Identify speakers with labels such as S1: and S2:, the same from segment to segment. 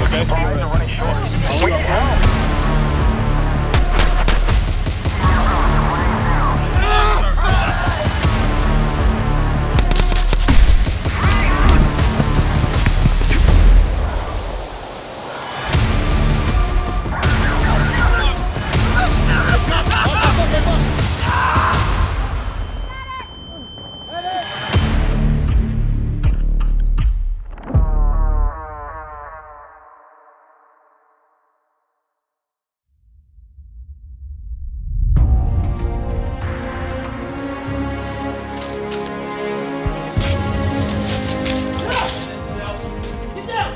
S1: okay? Running short.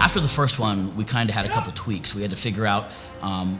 S2: After the first one, we kind of had a couple tweaks. We had to figure out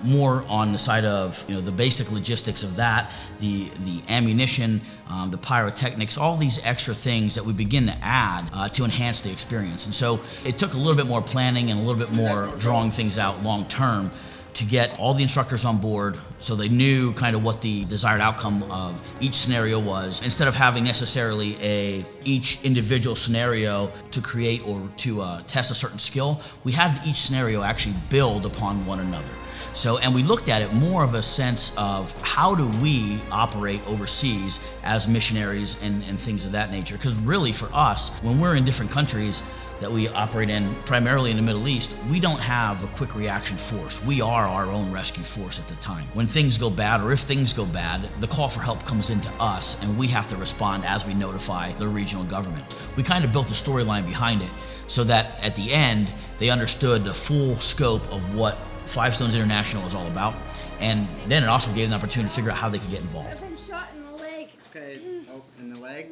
S2: more on the side of the basic logistics of that, the ammunition, the pyrotechnics, all these extra things that we begin to add to enhance the experience. And so it took a little bit more planning and a little bit more drawing things out long term to get all the instructors on board so they knew kind of what the desired outcome of each scenario was, instead of having necessarily each individual scenario to create or to test a certain skill. We had each scenario actually build upon one another. So, and we looked at it more of a sense of how do we operate overseas as missionaries and things of that nature. Because really for us, when we're in different countries that we operate in, primarily in the Middle East, we don't have a quick reaction force. We are our own rescue force at the time. When things go bad, or if things go bad, the call for help comes into us, and we have to respond as we notify the regional government. We kind of built the storyline behind it so that at the end, they understood the full scope of what Five Stones International is all about, and then it also gave them the opportunity to figure out how they could get involved.
S3: I've been shot in the leg.
S4: Okay, oh, in the leg?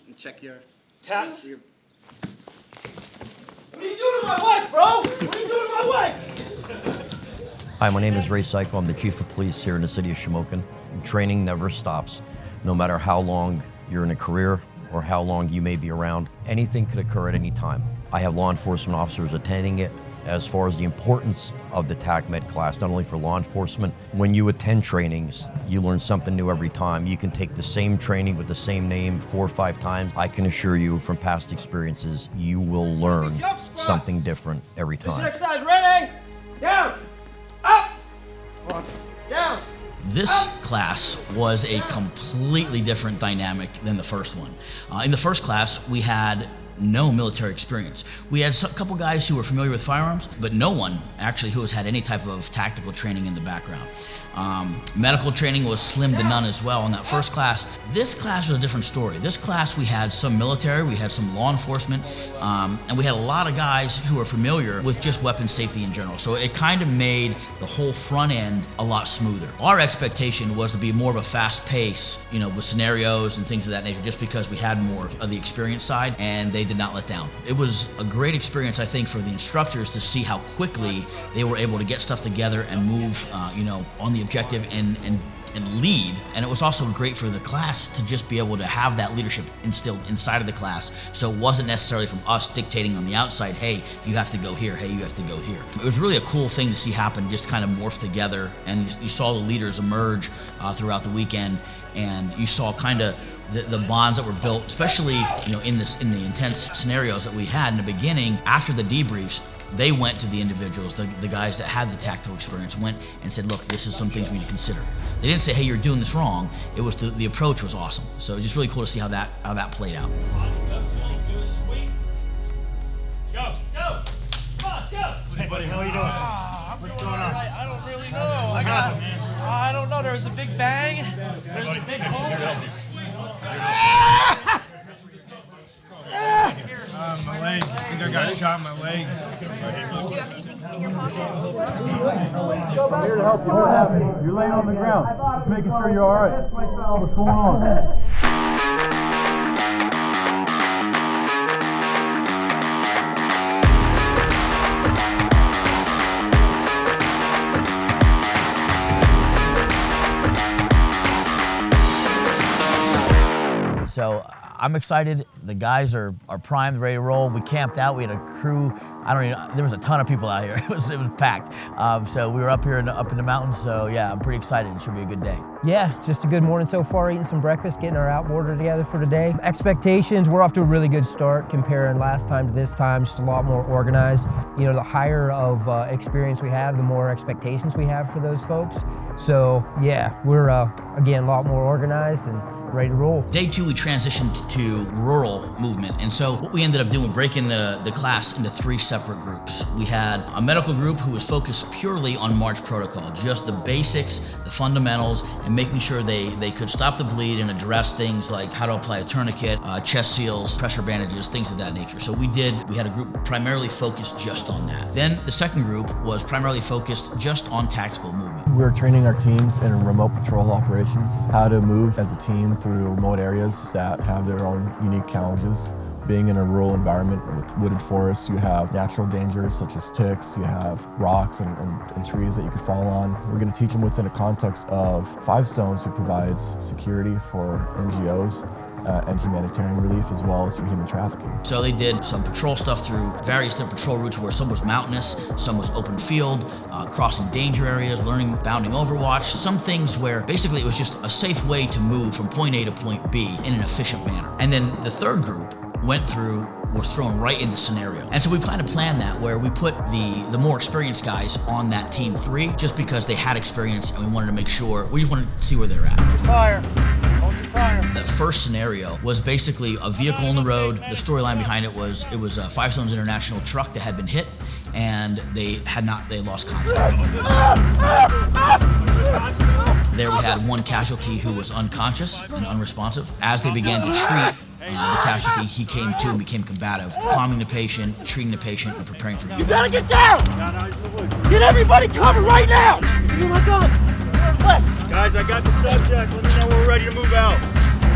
S4: And check your...
S1: Tap.
S4: Your...
S1: What are you doing to my wife, bro? What are you doing to my wife?
S5: Hi, my name is Ray Seiko. I'm the Chief of Police here in the city of Shamokin. Training never stops. No matter how long you're in a career or how long you may be around, anything could occur at any time. I have law enforcement officers attending it. As far as the importance of the TacMed class, not only for law enforcement, when you attend trainings, you learn something new every time. You can take the same training with the same name 4 or 5 times. I can assure you from past experiences, you will learn something different every time.
S1: Exercise, ready? Down, up, down.
S2: This class was a completely different dynamic than the first one. In the first class, we had no military experience. We had a couple guys who were familiar with firearms, but no one actually who has had any type of tactical training in the background. Medical training was slim to none as well in that first class. This class was a different story. This class we had some military, we had some law enforcement, and we had a lot of guys who were familiar with just weapons safety in general. So it kind of made the whole front end a lot smoother. Our expectation was to be more of a fast pace, with scenarios and things of that nature, just because we had more of the experience side, and they did not let down. It was a great experience, I think, for the instructors to see how quickly they were able to get stuff together and move, on the objective and lead. And it was also great for the class to just be able to have that leadership instilled inside of the class. So it wasn't necessarily from us dictating on the outside, hey, you have to go here, hey, you have to go here. It was really a cool thing to see happen, just kind of morph together. And you saw the leaders emerge throughout the weekend, and you saw kind of the bonds that were built, especially in the intense scenarios that we had in the beginning. After the debriefs, they went to the individuals, the guys that had the tactical experience, went and said, look, this is some things we need to consider. They didn't say, hey, you're doing this wrong. It was the approach was awesome. So it was just really cool to see how that played out.
S1: Go, go, come on, go. Hey, buddy, how are you doing? What's going on?
S6: I don't really know. I don't know. There was a big bang. There's a big hole.
S7: My leg. I think I got shot in my leg.
S3: Do you have anything in your pockets?
S7: I'm here to help you. What happened? You're laying on the ground. Just making sure you're all right. What's going on?
S2: So I'm excited The guys are primed, ready to roll. We camped out. We had a crew. There was a ton of people out here. It was packed. So we were up here up in the mountains. So yeah, I'm pretty excited. It should be a good day.
S8: Yeah, just a good morning so far, eating some breakfast, getting our outboarder together for today. Expectations, we're off to a really good start comparing last time to this time, just a lot more organized. You know, the higher of experience we have, the more expectations we have for those folks. So yeah, we're again, a lot more organized and ready to roll.
S2: Day 2, we transitioned to rural movement. And so what we ended up doing, breaking the class into 3 separate groups. We had a medical group who was focused purely on march protocol, just the basics, the fundamentals, and making sure they could stop the bleed and address things like how to apply a tourniquet, chest seals, pressure bandages, things of that nature. So we had a group primarily focused just on that. Then the second group was primarily focused just on tactical movement.
S9: We're training our teams in remote patrol operations, how to move as a team through remote areas that have their own unique challenges. Being in a rural environment with wooded forests, you have natural dangers such as ticks, you have rocks and trees that you could fall on. We're going to teach them within a context of Five Stones, who provides security for NGOs and humanitarian relief, as well as for human trafficking.
S2: So they did some patrol stuff through various different patrol routes where some was mountainous, some was open field, crossing danger areas, learning bounding overwatch, some things where basically it was just a safe way to move from point A to point B in an efficient manner. And then the third group was thrown right into scenario. And so we kind of planned that where we put the more experienced guys on that team 3 just because they had experience and we wanted to make sure, we just wanted to see where they're at.
S1: Fire. Hold your fire.
S2: The first scenario was basically a vehicle on the road. The storyline behind it was a Five Stones International truck that had been hit and they lost contact. There we had one casualty who was unconscious and unresponsive. As they began to treat the casualty, he came to and became combative, calming the patient, treating the patient, and preparing for
S1: You gotta get down! Get everybody covered right now!
S8: Give me my gun.
S1: Guys, I got the subject. Let me know when we're ready to move out.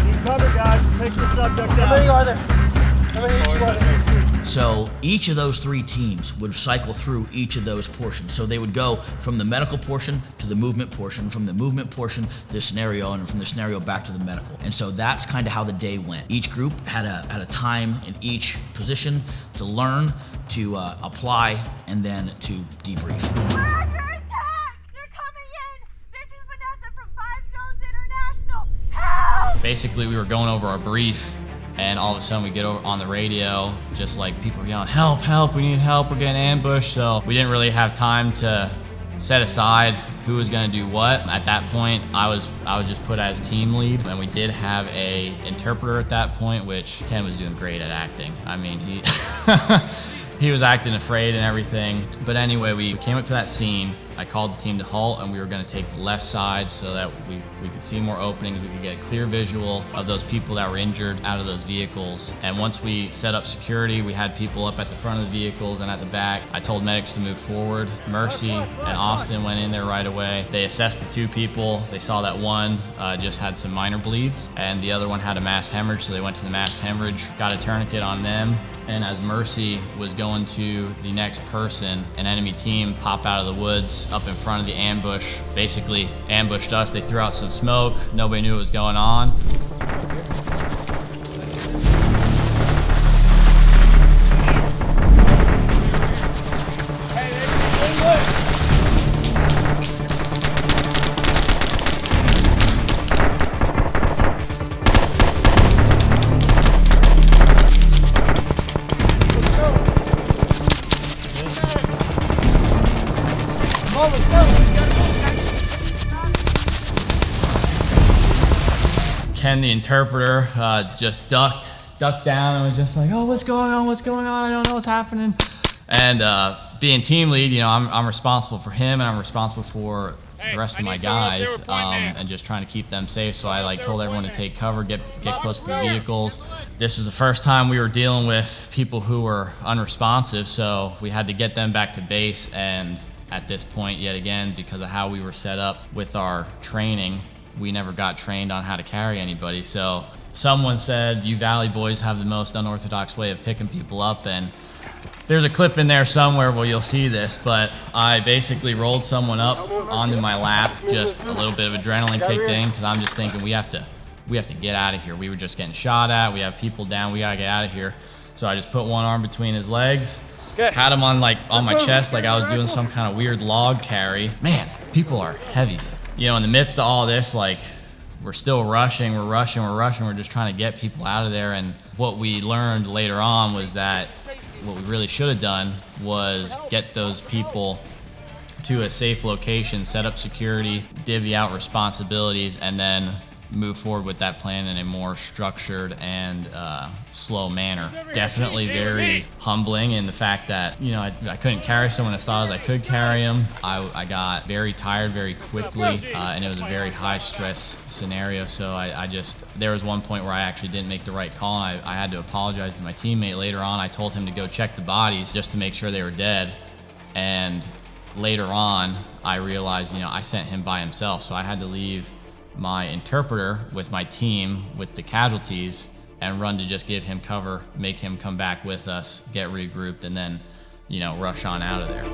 S1: Need cover, guys. Take the subject out.
S8: How many are there? How many are there?
S2: So each of those 3 teams would cycle through each of those portions. So they would go from the medical portion to the movement portion, from the movement portion to the scenario, and from the scenario back to the medical. And so that's kind of how the day went. Each group had a time in each position to learn, to apply, and then to debrief.
S3: We're under attack! They're coming in! This is Vanessa from Five Stones International! Help!
S10: Basically, we were going over our brief, and all of a sudden we get over on the radio, just like people were yelling, help, help, we need help, we're getting ambushed. So we didn't really have time to set aside who was gonna do what. At that point, I was just put as team lead, and we did have a interpreter at that point, which Ken was doing great at acting. I mean, he was acting afraid and everything. But anyway, we came up to that scene. I called the team to halt, and we were gonna take the left side so that we could see more openings, we could get a clear visual of those people that were injured out of those vehicles. And once we set up security, we had people up at the front of the vehicles and at the back. I told medics to move forward. Mercy and Austin went in there right away. They assessed the 2 people. They saw that one just had some minor bleeds, and the other one had a mass hemorrhage, so they went to the mass hemorrhage, got a tourniquet on them. And as Mercy was going to the next person, an enemy team popped out of the woods up in front of the ambush, basically ambushed us. They threw out some smoke. Nobody knew what was going on. Ken, the interpreter, just ducked down and was just like, oh, what's going on? What's going on? I don't know what's happening. And being team lead, you know, I'm responsible for him, and I'm responsible for the rest of my guys, and just trying to keep them safe. So I told everyone to take cover, get close to the vehicles. This was the first time we were dealing with people who were unresponsive, so we had to get them back to base. And at this point, yet again, because of how we were set up with our training, we never got trained on how to carry anybody. So someone said, you Valley boys have the most unorthodox way of picking people up, and there's a clip in there somewhere where you'll see this, but I basically rolled someone up onto my lap, just a little bit of adrenaline kicked in, because I'm just thinking we have to we have to get out of here. We were just getting shot at. We have people down. We gotta get out of here. So I just put one arm between his legs, had him on my chest like I was doing some kind of weird log carry. Man, people are heavy. You know, in the midst of all this, like, we're still rushing, we're just trying to get people out of there. And what we learned later on was that what we really should have done was get those people to a safe location, set up security, divvy out responsibilities, and then move forward with that plan in a more structured and slow manner. Definitely very humbling in the fact that, you know, I couldn't carry someone as tall as I could carry him. I got very tired very quickly, and it was a very high stress scenario. So there was one point where I actually didn't make the right call, and I had to apologize to my teammate later on. I told him to go check the bodies just to make sure they were dead. And later on, I realized, you know, I sent him by himself, so I had to leave my interpreter with my team, with the casualties, and run to just give him cover, make him come back with us, get regrouped, and then, you know, rush on out of there.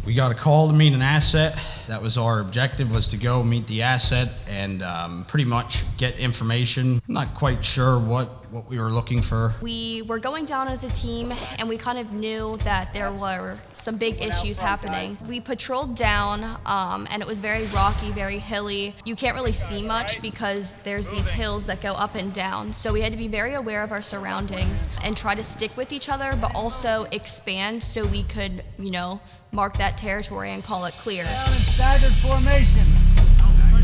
S11: We got a call to meet an asset. That was our objective, was to go meet the asset and pretty much get information. I'm not quite sure what we were looking for.
S12: We were going down as a team, and we kind of knew that there were some big issues happening. We patrolled down, and it was very rocky, very hilly. You can't really see much because there's these hills that go up and down. So we had to be very aware of our surroundings and try to stick with each other, but also expand so we could, you know, mark that territory and call it clear.
S1: Down in staggered formation.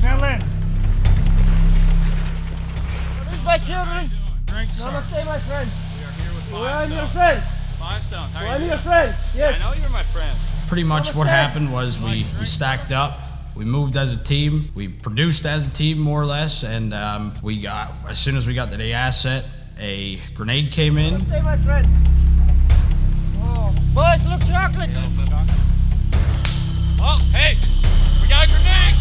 S1: Settle in.
S6: Where's my children?
S1: Namaste, my friend.
S6: We are here with
S1: Where I'm your friend.
S6: Five Stones.
S1: Where I'm your friend. Yes.
S6: I know you're my friend.
S11: Pretty much what happened was we stacked up. We moved as a team. We produced as a team, more or less. And as soon as we got to the asset, a grenade came in.
S1: Namaste, my friend.
S6: Oh. Boys, look chocolate. Oh, hey, we got a grenade.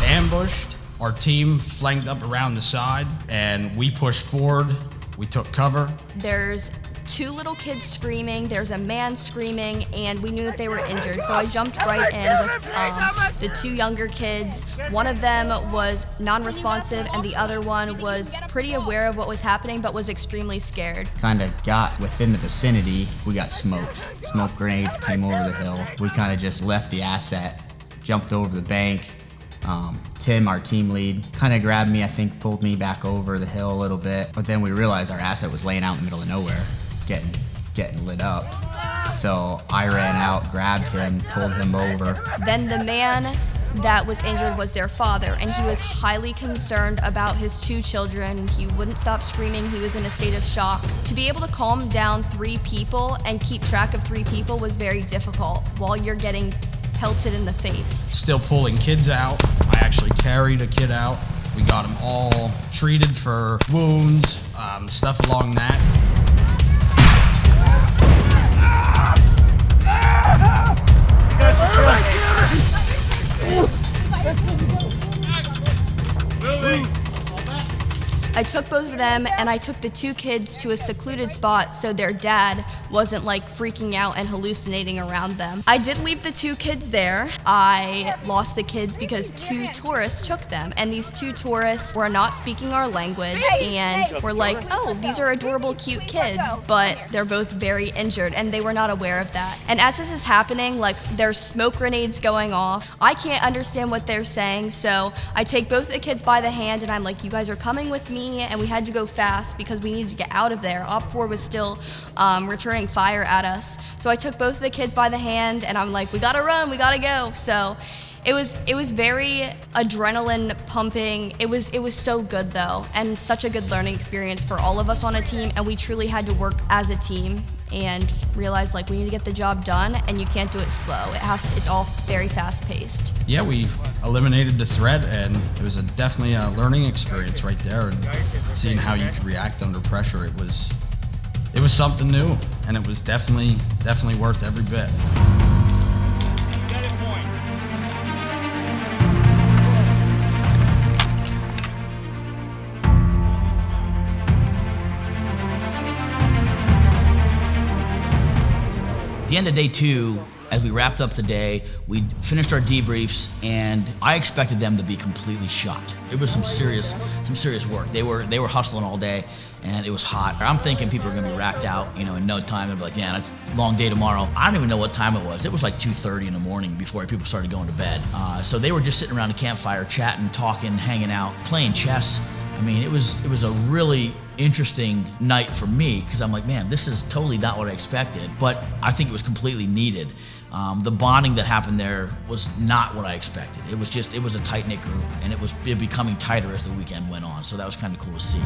S11: Ambushed. Our team flanked up around the side, and we pushed forward. We took cover.
S12: There's two little kids screaming, there's a man screaming, and we knew that they were injured. So I jumped right in with the two younger kids. One of them was non-responsive, and the other one was pretty aware of what was happening, but was extremely scared.
S4: Kind of got within the vicinity, we got smoked. Smoke grenades came over the hill. We kind of just left the asset, jumped over the bank. Tim, our team lead, kind of grabbed me, I think pulled me back over the hill a little bit, but then we realized our asset was laying out in the middle of nowhere, getting lit up. So I ran out, grabbed him, pulled him over.
S12: Then the man that was injured was their father, and he was highly concerned about his two children. He wouldn't stop screaming. He was in a state of shock. To be able to calm down 3 people and keep track of 3 people was very difficult while you're getting pelted in the face.
S11: Still pulling kids out. I actually carried a kid out. We got them all treated for wounds, stuff along that.
S12: I took both of them, and I took the 2 kids to a secluded spot so their dad wasn't like freaking out and hallucinating around them. I did leave the 2 kids there. I lost the kids because 2 tourists took them, and these 2 tourists were not speaking our language and were like, oh, these are adorable, cute kids, but they're both very injured, and they were not aware of that. And as this is happening, like, there's smoke grenades going off. I can't understand what they're saying, so I take both the kids by the hand, and I'm like, you guys are coming with me, and we had to go fast because we needed to get out of there. Op 4 was still returning fire at us. So I took both of the kids by the hand, and I'm like, we gotta run, we gotta go. So It was very adrenaline pumping. It was so good though, and such a good learning experience for all of us on a team, and we truly had to work as a team and realize like we need to get the job done, and you can't do it slow. It's all very fast paced.
S11: Yeah, we eliminated the threat, and it was definitely a learning experience right there, and seeing how you could react under pressure. It was something new, and it was definitely worth every bit.
S2: At the end of day 2, as we wrapped up the day, we finished our debriefs, and I expected them to be completely shot. It was some serious work. They were hustling all day, and it was hot. I'm thinking people are gonna be racked out, in no time. They'll be like, yeah, it's a long day tomorrow. I don't even know what time it was. It was like 2:30 in the morning before people started going to bed. So they were just sitting around a campfire, chatting, talking, hanging out, playing chess. I mean, it was a really interesting night for me, because I'm like, man, this is totally not what I expected, but I think it was completely needed. The bonding that happened there was not what I expected. It was a tight-knit group, and it was becoming tighter as the weekend went on, so that was kind of cool to see.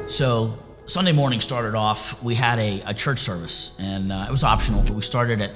S2: So Sunday morning started off, we had a church service, and it was optional, but we started at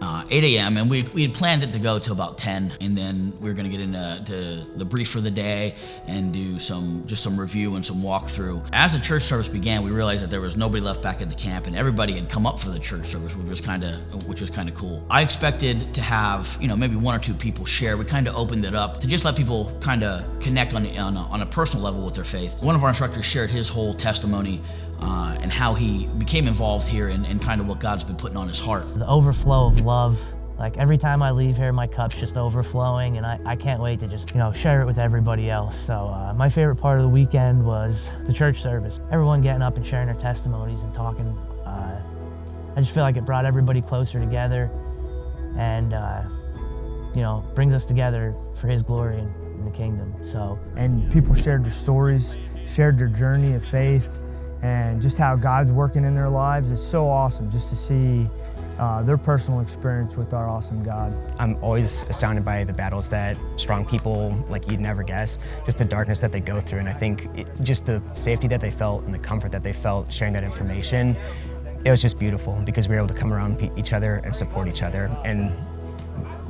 S2: 8 a.m. and we had planned it to go till about 10, and then we were going to get into the brief for the day and do some review and some walkthrough. As the church service began, we realized that there was nobody left back at the camp, and everybody had come up for the church service, which was kind of cool. I expected to have maybe 1 or 2 people share. We kind of opened it up to just let people kind of connect on a personal level with their faith. One of our instructors shared his whole testimony and how he became involved here and kind of what God's been putting on his heart.
S13: The overflow of love, like every time I leave here, my cup's just overflowing, and I can't wait to just, share it with everybody else. So my favorite part of the weekend was the church service. Everyone getting up and sharing their testimonies and talking. I just feel like it brought everybody closer together and, brings us together for His glory in the kingdom. So.
S14: And people shared their stories, shared their journey of faith, and just how God's working in their lives. It's so awesome just to see their personal experience with our awesome God.
S15: I'm always astounded by the battles that strong people like you'd never guess, just the darkness that they go through, and I think just the safety that they felt and the comfort that they felt sharing that information, it was just beautiful because we were able to come around each other and support each other and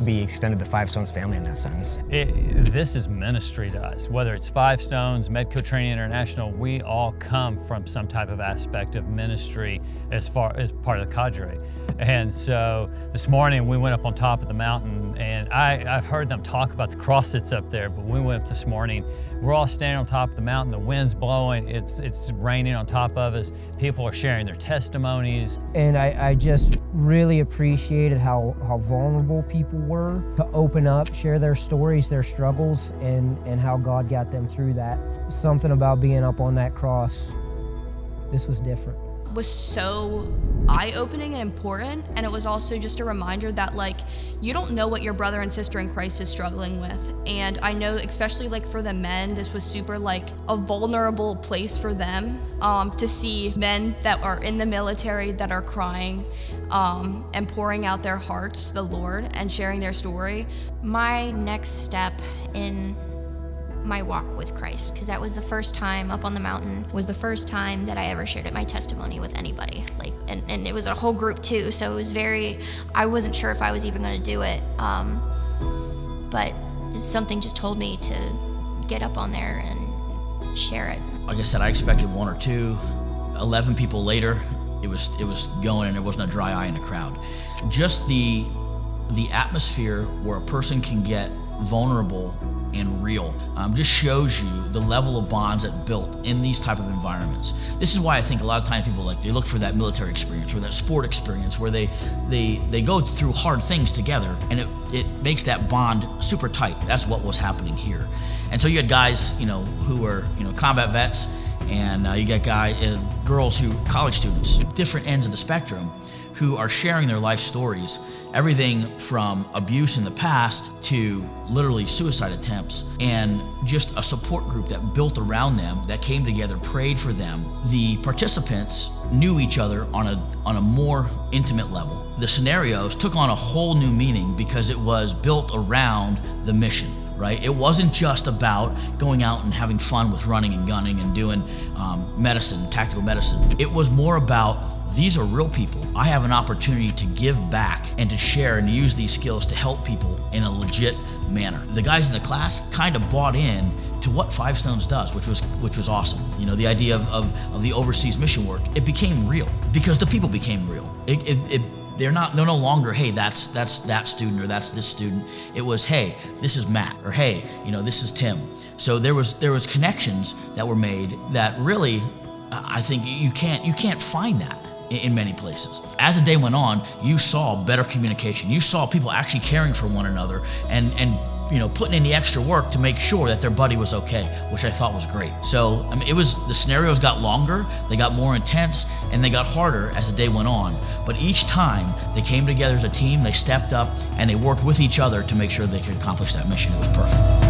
S15: be extended the Five Stones family in that sense.
S16: This is ministry to us. Whether it's Five Stones, Medco Training International, we all come from some type of aspect of ministry as far as part of the cadre. And so this morning we went up on top of the mountain, and I've heard them talk about the cross that's up there, but we went up this morning. We're all standing on top of the mountain, the wind's blowing, it's raining on top of us. People are sharing their testimonies.
S8: And I just really appreciated how vulnerable people were to open up, share their stories, their struggles, and how God got them through that. Something about being up on that cross, this was different.
S12: Was so eye-opening and important, and it was also just a reminder that you don't know what your brother and sister in Christ is struggling with. And I know, especially for the men, this was super a vulnerable place for them to see men that are in the military that are crying and pouring out their hearts to the Lord and sharing their story.
S17: My next step in my walk with Christ, because that was the first time up on the mountain, was the first time that I ever shared my testimony with anybody. And it was a whole group too, so it was I wasn't sure if I was even going to do it, but something just told me to get up on there and share it.
S2: Like I said, I expected 1 or 2. 11 people later, it was going, and there wasn't a dry eye in the crowd. Just the atmosphere where a person can get vulnerable and real just shows you the level of bonds that built in these type of environments. This is why I think a lot of times people they look for that military experience or that sport experience where they go through hard things together, and it makes that bond super tight. That's what was happening here. And so you had guys who were combat vets, and you got girls college students, different ends of the spectrum, who are sharing their life stories. Everything from abuse in the past to literally suicide attempts, and just a support group that built around them, that came together, prayed for them. The participants knew each other on a more intimate level. The scenarios took on a whole new meaning because it was built around the mission, right? It wasn't just about going out and having fun with running and gunning and doing medicine, tactical medicine. It was more about, these are real people. I have an opportunity to give back and to share and use these skills to help people in a legit manner. The guys in the class kind of bought in to what Five Stones does, which was awesome. You know, the idea of the overseas mission work, it became real because the people became real. They're no longer, hey, that's that student or that's this student. It was, hey, this is Matt, or hey, this is Tim. So there was connections that were made that really, I think you can't find that in many places. As the day went on, you saw better communication. You saw people actually caring for one another and putting in the extra work to make sure that their buddy was okay, which I thought was great. So, I mean, the scenarios got longer, they got more intense, and they got harder as the day went on. But each time they came together as a team, they stepped up, and they worked with each other to make sure they could accomplish that mission. It was perfect.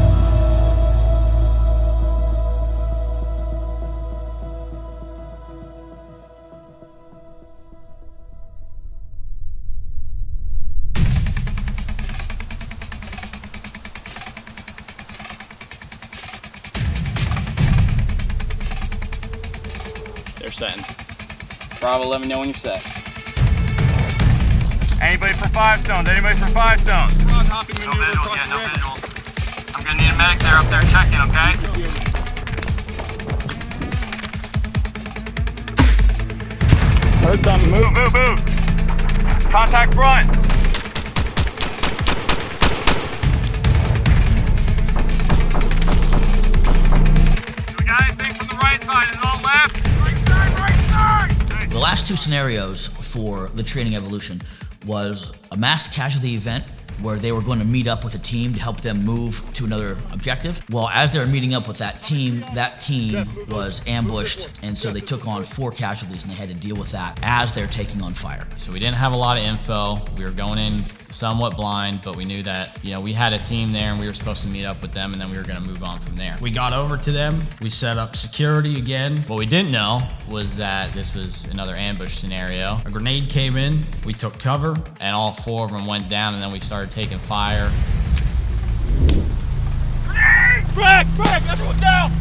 S18: Setting. Bravo, let me know when you're set.
S1: Anybody for Five Stones? Anybody for Five Stones?
S18: No visual, yeah, no visual. I'm gonna need a medic there up there checking, okay?
S1: Heard something. Move. Contact front.
S18: We got anything from the right side? Is it all left?
S2: The last two scenarios for the training evolution was a mass casualty event where they were going to meet up with a team to help them move to another objective. Well, as they were meeting up with that team was ambushed, and so they took on 4 casualties, and they had to deal with that as they're taking on fire.
S10: So we didn't have a lot of info. We were going in somewhat blind, but we knew that, we had a team there and we were supposed to meet up with them, and then we were gonna move on from there.
S11: We got over to them, we set up security again.
S10: What we didn't know was that this was another ambush scenario.
S11: A grenade came in, we took cover.
S10: And all 4 of them went down, and then we started taking fire.
S1: Frag! Everyone down!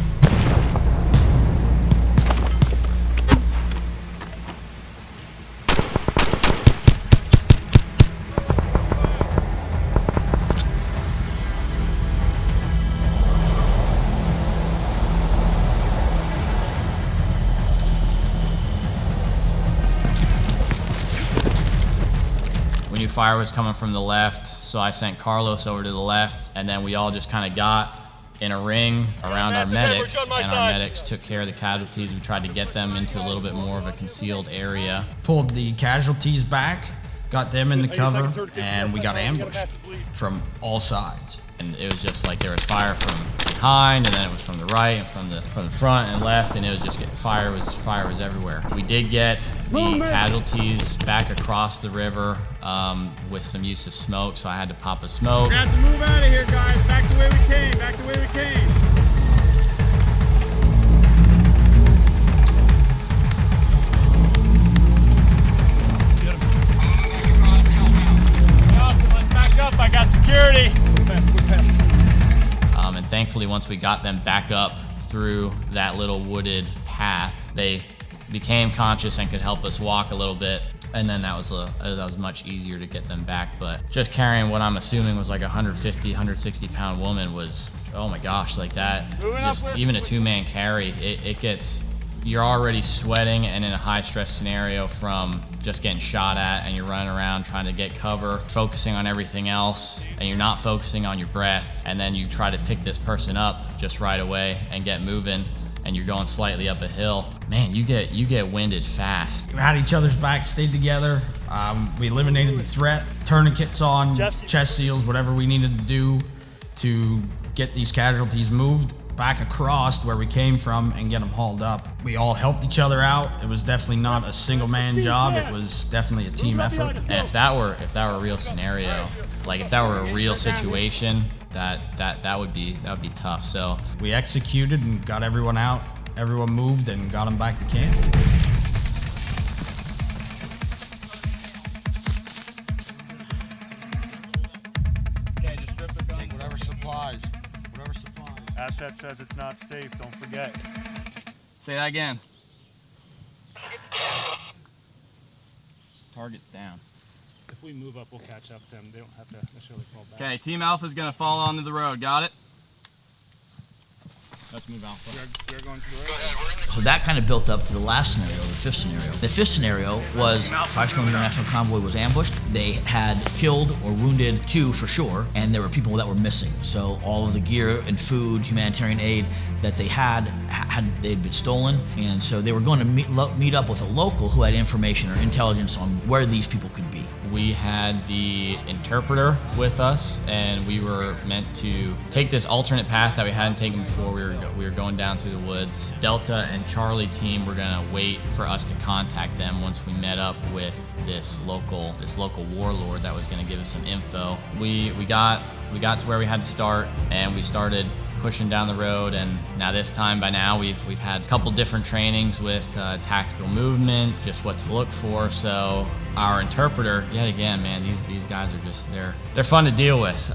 S10: We knew fire was coming from the left, so I sent Carlos over to the left, and then we all just kind of got in a ring around our medics, and our medics took care of the casualties. We tried to get them into a little bit more of a concealed area.
S11: Pulled the casualties back, got them in the cover, and we got ambushed from all sides.
S10: And it was just like there was fire from behind, and then it was from the right and from the front and left, and it was just fire was everywhere. We did get the casualties back across the river with some use of smoke, so I had to pop a smoke.
S1: We have to move out of here, guys. Back the way we came. Back up. I got security.
S10: And thankfully, once we got them back up through that little wooded path, they became conscious and could help us walk a little bit. And then that was much easier to get them back. But just carrying what I'm assuming was like a 150, 160 pound woman was, oh my gosh, like that. Just even a 2-man carry, it gets, you're already sweating and in a high stress scenario from just getting shot at, and you're running around trying to get cover, focusing on everything else, and you're not focusing on your breath. And then you try to pick this person up just right away and get moving, and you're going slightly up a hill. Man, you get winded fast.
S11: We had each other's backs, stayed together. We eliminated the threat, tourniquets on, chest seals, whatever we needed to do to get these casualties moved back across where we came from and get them hauled up. We all helped each other out. It was definitely not a single man job. It was definitely a team effort.
S10: And if that were a real scenario, like if that were a real situation, that would be tough. So
S11: we executed and got everyone out. Everyone moved and got them back to camp.
S1: Okay, just strip the gun. Take whatever supplies. Asset says it's not safe, don't forget.
S10: say that again. Target's down.
S19: If we move up, we'll catch up to them. They don't have to necessarily fall back.
S10: Okay, Team Alpha's gonna fall onto the road. Got it? Let's move Alpha.
S19: We're going to the road.
S2: So that kind of built up to the last scenario, the fifth scenario. The fifth scenario was Firestone International Convoy was ambushed. They had killed or wounded 2 for sure, and there were people that were missing. So all of the gear and food, humanitarian aid that they had they'd been stolen, and so they were going to meet up with a local who had information or intelligence on where these people could be.
S10: We had the interpreter with us, and we were meant to take this alternate path that we hadn't taken before. We were going down through the woods. Delta and Charlie team were gonna wait for us to contact them once we met up with this local warlord that was gonna give us some info. We got to where we had to start, and we started pushing down the road. And now this time, by now, we've had a couple different trainings with tactical movement, just what to look for. So our interpreter, yet again, man, these guys are just they're fun to deal with.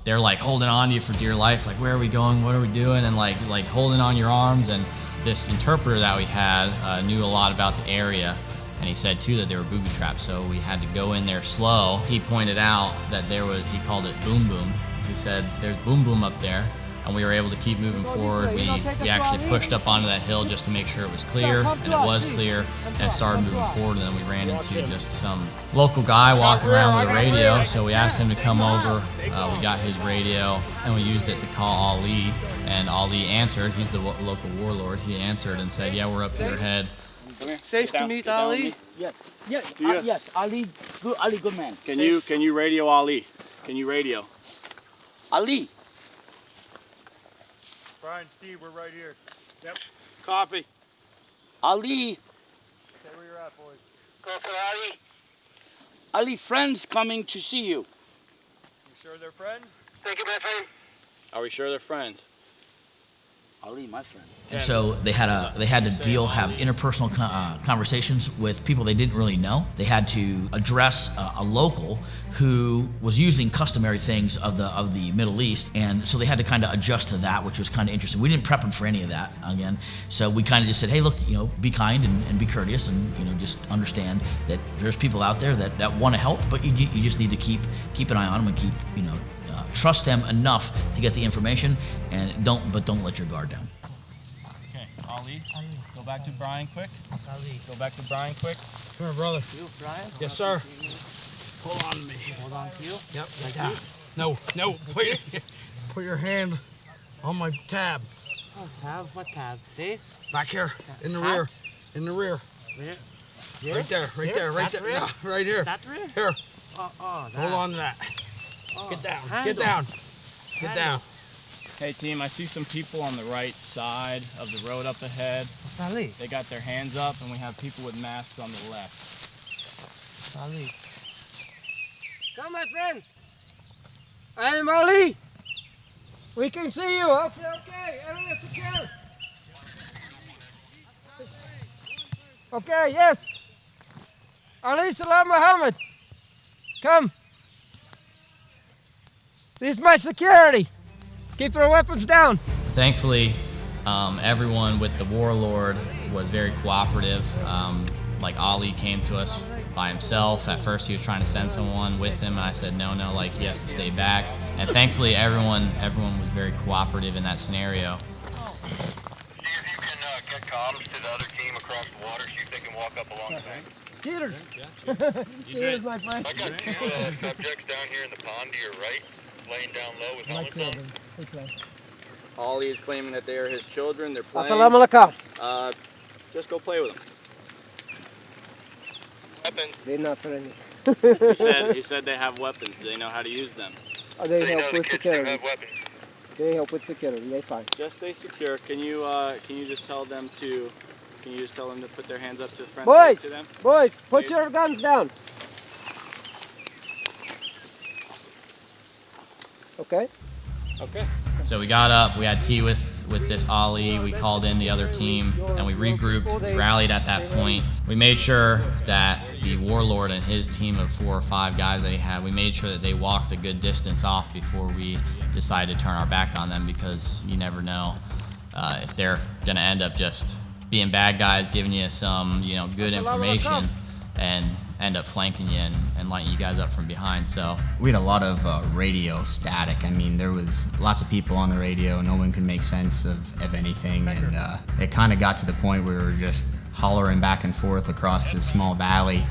S10: They're like holding on to you for dear life, like where are we going, what are we doing, and like holding on your arms. And this interpreter that we had knew a lot about the area, and he said too that there were booby traps, so we had to go in there slow. He pointed out that he called it boom boom. He said there's boom boom up there, and we were able to keep moving forward. We actually pushed up onto that hill just to make sure it was clear, and it was clear, and started moving forward. And then we ran into just some local guy walking around with a radio, so we asked him to come over. We got his radio, and we used it to call Ali, and Ali answered. He's the local warlord. He answered and said, yeah, we're up here ahead.
S20: Safe to meet Ali?
S21: Yes. Yes, Ali, good man. Can you radio Ali? Can you radio? Ali.
S1: Brian, Steve, we're right here.
S20: Yep. Copy.
S21: Ali.
S1: Stay where you're at, boys.
S20: Go for Ali. Ali, friends coming to see you.
S1: You sure they're friends?
S20: Thank you, my friend. Are we sure they're friends?
S21: Ali, my friend.
S2: And so they had to have interpersonal conversations with people they didn't really know. They had to address a local who was using customary things of the Middle East, and so they had to kind of adjust to that, which was kind of interesting. We didn't prep them for any of that again, so we kind of just said, hey, look, be kind and be courteous, and just understand that there's people out there that want to help, but you just need to keep an eye on them and keep trust them enough to get the information, and don't let your guard down.
S10: Okay, Ali, go back to Brian quick.
S20: Ali.
S10: Go back to Brian quick.
S11: Come here, brother.
S20: You, Brian?
S11: Yes, sir. Hold on to me.
S20: Hold on to you?
S11: Yep, like that. No. Put your hand on my tab.
S20: Oh, tab? What tab? This?
S11: Back here, in the rear. In the rear.
S20: Where?
S11: Right there, right there. No, right here.
S20: That rear?
S11: Here.
S20: That.
S11: Hold on to that.
S20: Oh,
S11: Get down.
S20: handle.
S11: Get down. Get down.
S10: Hey team, I see some people on the right side of the road up ahead.
S20: Ali.
S10: They got their hands up, and we have people with masks on the left.
S20: Ali. Come, my friends. I am Ali. We can see you. Okay. Area secure. Okay, yes. Ali Salam Muhammad. Come. This is my security. Keep your weapons down.
S10: Thankfully, everyone with the warlord was very cooperative. Like Ali came to us by himself. At first he was trying to send someone with him, and I said no, like he has to stay back. And thankfully everyone was very cooperative in that scenario.
S18: See if you can get comms to the other team across the water, see if they can walk up along the bank.
S20: Cheaters. Cheaters, my friend.
S18: I got 2 subjects down here in the pond to your right, laying down low with helmets on.
S20: Ollie is claiming that they are his children. They're playing.
S21: Assalamu alaikum.
S20: Just go play with them.
S18: Weapons.
S21: They're not friendly.
S20: He said they have weapons. Do they know how to use them?
S21: They
S18: They know
S21: help
S18: the
S21: with
S18: kids do
S21: security.
S18: have weapons.
S8: They help with security. They fine.
S10: Just stay secure. Can you just tell them to put their hands up to the front
S8: Boys,
S10: to them?
S8: boys, put your guns down. Okay.
S10: Okay. So we got up, we had tea with this Ali, we called in the other team, and we regrouped, rallied at that point. We made sure that the warlord and his team of 4 or 5 guys that he had, we made sure that they walked a good distance off before we decided to turn our back on them, because you never know if they're gonna end up just being bad guys, giving you some, good information, and end up flanking you and lighting you guys up from behind. So
S4: we had a lot of radio static. I mean, there was lots of people on the radio. No one could make sense of anything, and it kind of got to the point where we were just hollering back and forth across this small valley,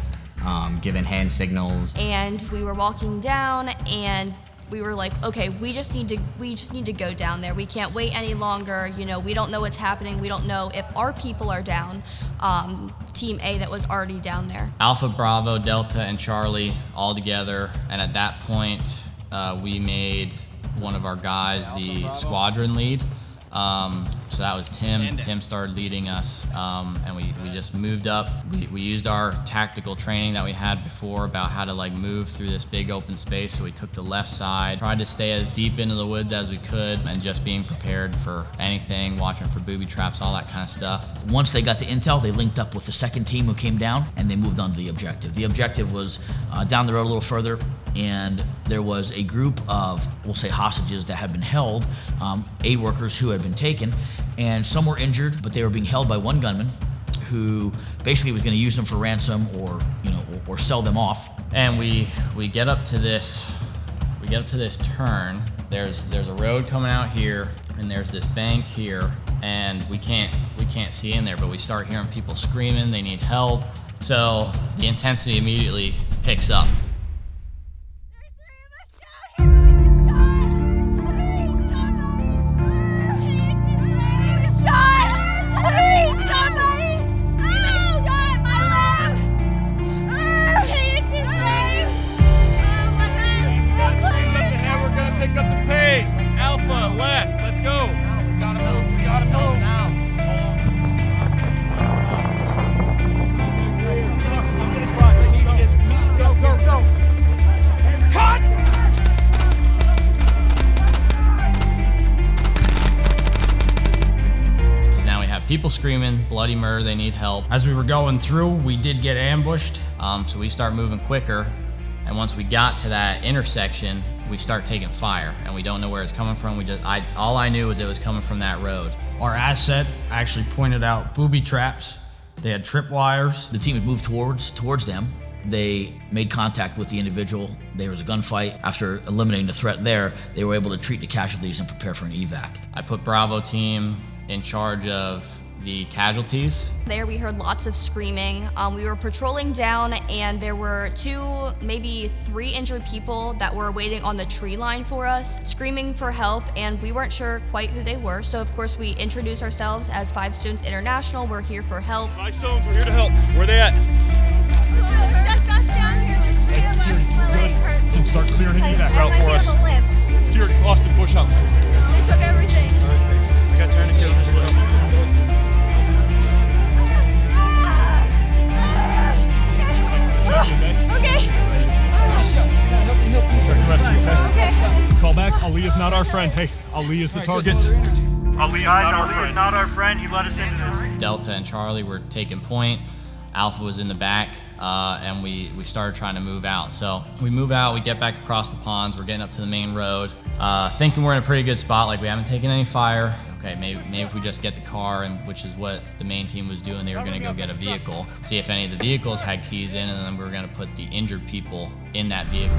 S4: giving hand signals.
S12: And we were walking down, and we were like, okay, we just need to go down there. We can't wait any longer. We don't know what's happening. We don't know if our people are down. Team A that was already down there.
S10: Alpha, Bravo, Delta, and Charlie all together. And at that point, we made one of our guys the squadron lead. So that was Tim. Tim started leading us, and we just moved up. We used our tactical training that we had before about how to move through this big open space. So we took the left side, tried to stay as deep into the woods as we could, and just being prepared for anything, watching for booby traps, all that kind of stuff.
S2: Once they got the intel, they linked up with the second team who came down, and they moved on to the objective. The objective was down the road a little further, and there was a group of, we'll say, hostages that had been held, aid workers who had been taken, and some were injured, but they were being held by one gunman who basically was going to use them for ransom or sell them off.
S10: And we get up to this turn. There's a road coming out here, and there's this bank here, and we can't see in there, but we start hearing people screaming, they need help. So the intensity immediately picks up. People screaming, bloody murder, they need help.
S11: As we were going through, we did get ambushed.
S10: So we start moving quicker, and once we got to that intersection, we start taking fire, and we don't know where it's coming from. All I knew was it was coming from that road.
S11: Our asset actually pointed out booby traps. They had tripwires.
S2: The team had moved towards them. They made contact with the individual. There was a gunfight. After eliminating the threat there, they were able to treat the casualties and prepare for an evac.
S10: I put Bravo team in charge of the casualties.
S12: There we heard lots of screaming. We were patrolling down, and there were 2, maybe 3 injured people that were waiting on the tree line for us, screaming for help, and we weren't sure quite who they were. So of course we introduced ourselves as 5 Stones International. We're here for help.
S1: 5 Stones, we're here to help. Where are they at?
S3: Just us down here with 3 of us. My leg hurts.
S1: Then start clearing an evac route for us. Security, Austin, push up.
S3: They took everything.
S1: I got tourniquet, just let them.
S3: Okay.
S1: Check the rescue, okay? Call back. Ali is not our friend. Hey, Ali is the target. Ali is not our friend. He let us into this.
S10: Delta and Charlie were taking point. Alpha was in the back, and we started trying to move out. So we move out, we get back across the ponds, we're getting up to the main road, thinking we're in a pretty good spot, we haven't taken any fire. Okay, maybe if we just get the car, and which is what the main team was doing, they were gonna go get a vehicle, see if any of the vehicles had keys in, and then we were gonna put the injured people in that vehicle.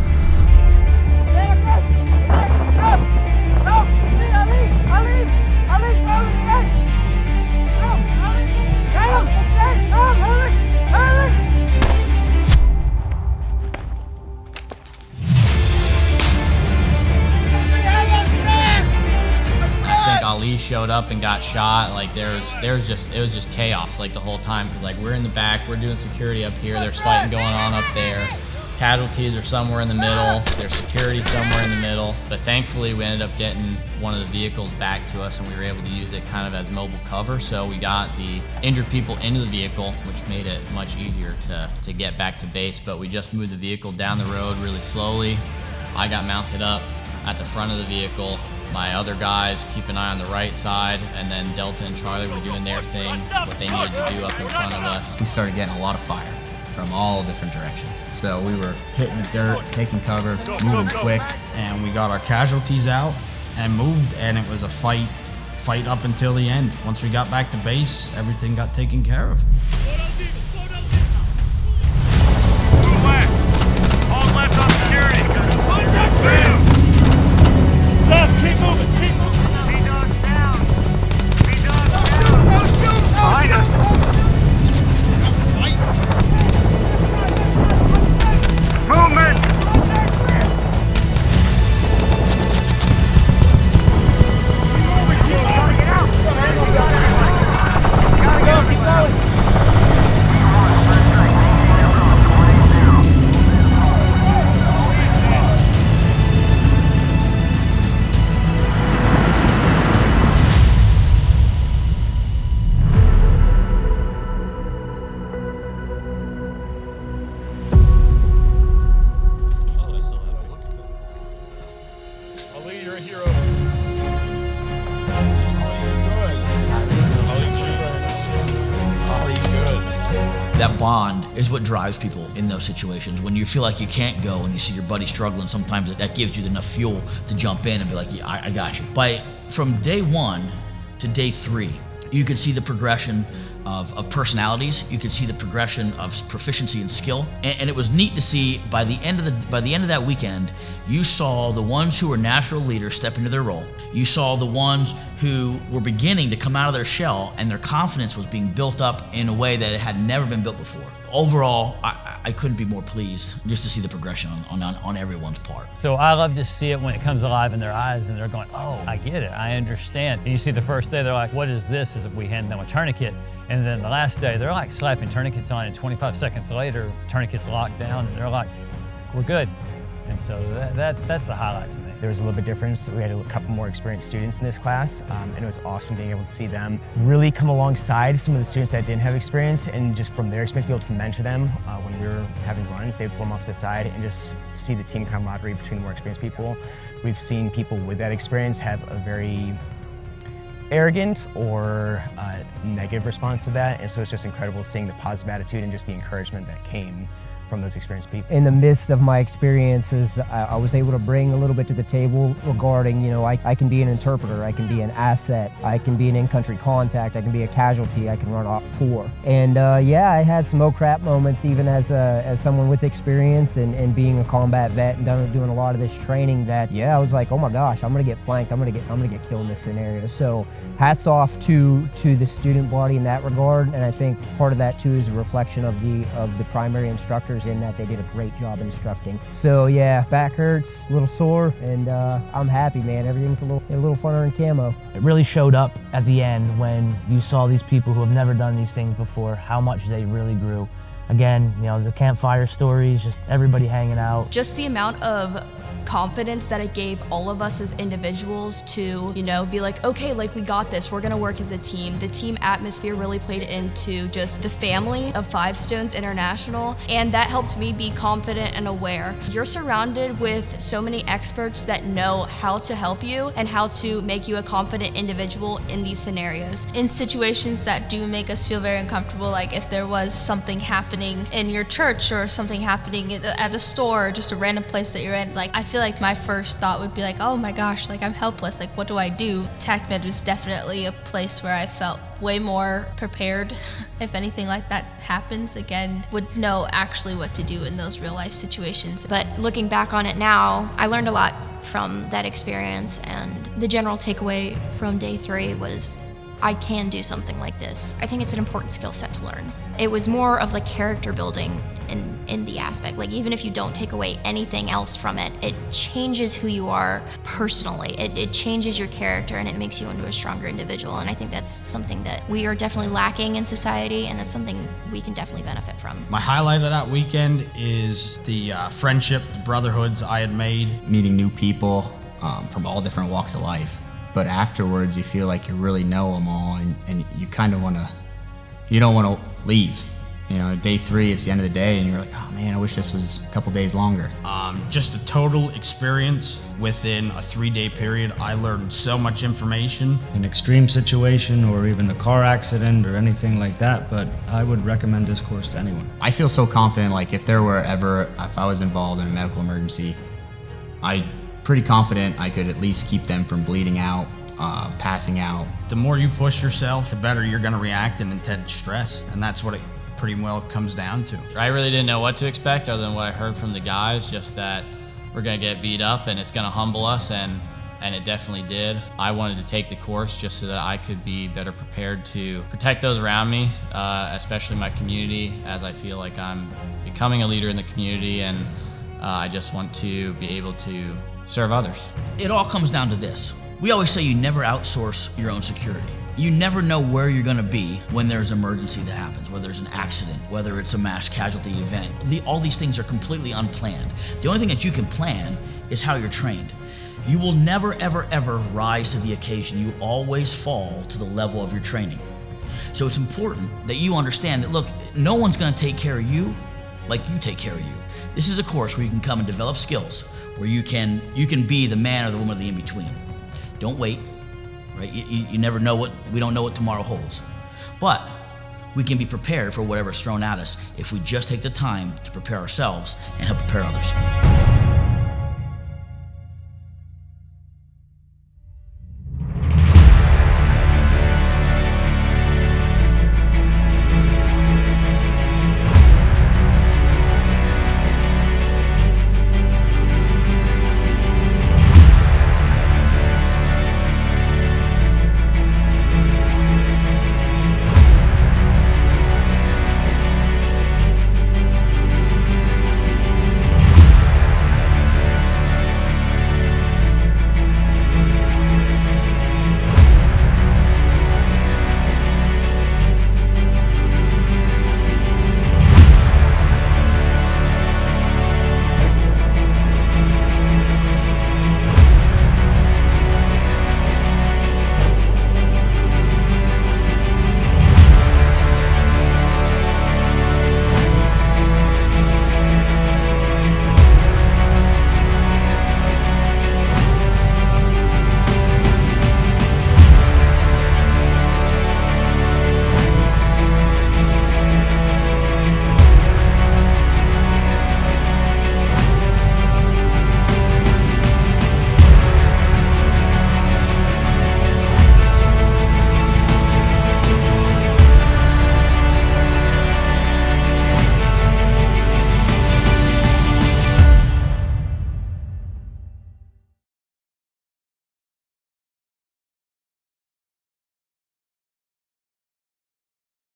S10: Ali showed up and got shot. It was just chaos the whole time, because we're in the back, we're doing security up here, there's fighting going on up there. casualties are somewhere in the middle, there's security somewhere in the middle, but thankfully we ended up getting one of the vehicles back to us and we were able to use it kind of as mobile cover. So we got the injured people into the vehicle, which made it much easier to get back to base. But we just moved the vehicle down the road really slowly. I got mounted up at the front of the vehicle. My other guys keep an eye on the right side, and then Delta and Charlie were doing their thing, what they needed to do up in front of us.
S4: We started getting a lot of fire from all different directions. So we were hitting the dirt, taking cover, moving quick.
S11: And we got our casualties out and moved, and it was a fight up until the end. Once we got back to base, everything got taken care of.
S1: Move left. Hold left on security. Left, keep moving, keep moving. T-Dog's down. T-Dog's down. Behind us. Movement. Ali, you're a hero.
S2: That bond is what drives people in those situations. When you feel like you can't go and you see your buddy struggling, sometimes that gives you enough fuel to jump in and be like, yeah, I got you. From day 1 to day 3, you could see the progression of personalities. You could see the progression of proficiency and skill, and it was neat to see. By the end of that weekend, you saw the ones who were natural leaders step into their role. You saw the ones who were beginning to come out of their shell, and their confidence was being built up in a way that it had never been built before. Overall, I couldn't be more pleased just to see the progression on everyone's part.
S16: So I love to see it when it comes alive in their eyes and they're going, oh, I get it, I understand. And you see the first day, they're like, what is this? As if we hand them a tourniquet. And then the last day, they're like slapping tourniquets on, and 25 seconds later, tourniquets locked down, and they're like, we're good. And so that's the highlight to me.
S15: There was a little bit difference. We had a couple more experienced students in this class, and it was awesome being able to see them really come alongside some of the students that didn't have experience, and just from their experience be able to mentor them when we were having runs. They would pull them off to the side and just see the team camaraderie between the more experienced people. We've seen people with that experience have a very arrogant or negative response to that, and so it's just incredible seeing the positive attitude and just the encouragement that came from those experienced people.
S8: In the midst of my experiences, I was able to bring a little bit to the table regarding, I can be an interpreter, I can be an asset, I can be an in-country contact, I can be a casualty, I can run op 4. And yeah, I had some oh crap moments even as someone with experience and being a combat vet and doing a lot of this training that, yeah, I was like, oh my gosh, I'm gonna get flanked, I'm gonna get killed in this scenario. So hats off to the student body in that regard, and I think part of that too is a reflection of the primary instructors in that they did a great job instructing. So yeah, back hurts, a little sore, and I'm happy, man. Everything's a little funner in camo.
S13: It really showed up at the end when you saw these people who have never done these things before, how much they really grew. Again, the campfire stories, just everybody hanging out.
S12: Just the amount of confidence that it gave all of us as individuals to, be like, okay, like we got this, we're gonna work as a team. The team atmosphere really played into just the family of Five Stones International, and that helped me be confident and aware. You're surrounded with so many experts that know how to help you and how to make you a confident individual in these scenarios.
S5: In situations that do make us feel very uncomfortable, like if there was something happening in your church or something happening at a store or just a random place that you're in, like I feel like my first thought would be like, oh my gosh, like I'm helpless, like what do I do? TacMed was definitely a place where I felt way more prepared if anything like that happens again, would know actually what to do in those real life situations.
S17: But looking back on it now, I learned a lot from that experience, and the general takeaway from day 3 was I can do something like this. I think it's an important skill set to learn. It was more of like character building in the aspect. Like even if you don't take away anything else from it, it changes who you are personally. It changes your character and it makes you into a stronger individual. And I think that's something that we are definitely lacking in society, and that's something we can definitely benefit from.
S11: My highlight of that weekend is the friendship, the brotherhoods I had made.
S4: Meeting new people from all different walks of life. But afterwards, you feel like you really know them all, and you kind of you don't want to leave. You know, day 3, it's the end of the day, and you're like, oh man, I wish this was a couple days longer.
S11: Just a total experience. Within a 3-day period, I learned so much information.
S7: An extreme situation or even a car accident or anything like that, but I would recommend this course to anyone.
S4: I feel so confident, like if I was involved in a medical emergency, I'm pretty confident I could at least keep them from bleeding out, passing out.
S11: The more you push yourself, the better you're gonna react and intense stress, and that's what it pretty well comes down to.
S10: I really didn't know what to expect other than what I heard from the guys, just that we're gonna get beat up and it's gonna humble us, and it definitely did. I wanted to take the course just so that I could be better prepared to protect those around me, especially my community, as I feel like I'm becoming a leader in the community, and I just want to be able to serve others.
S2: It all comes down to this. We always say you never outsource your own security. You never know where you're gonna be when there's an emergency that happens, whether there's an accident, whether it's a mass casualty event. All these things are completely unplanned. The only thing that you can plan is how you're trained. You will never, ever, ever rise to the occasion. You always fall to the level of your training. So it's important that you understand that, look, no one's gonna take care of you like you take care of you. This is a course where you can come and develop skills, where you can be the man or the woman of the in-between. Don't wait. Right? You never know we don't know what tomorrow holds. But we can be prepared for whatever's thrown at us if we just take the time to prepare ourselves and help prepare others.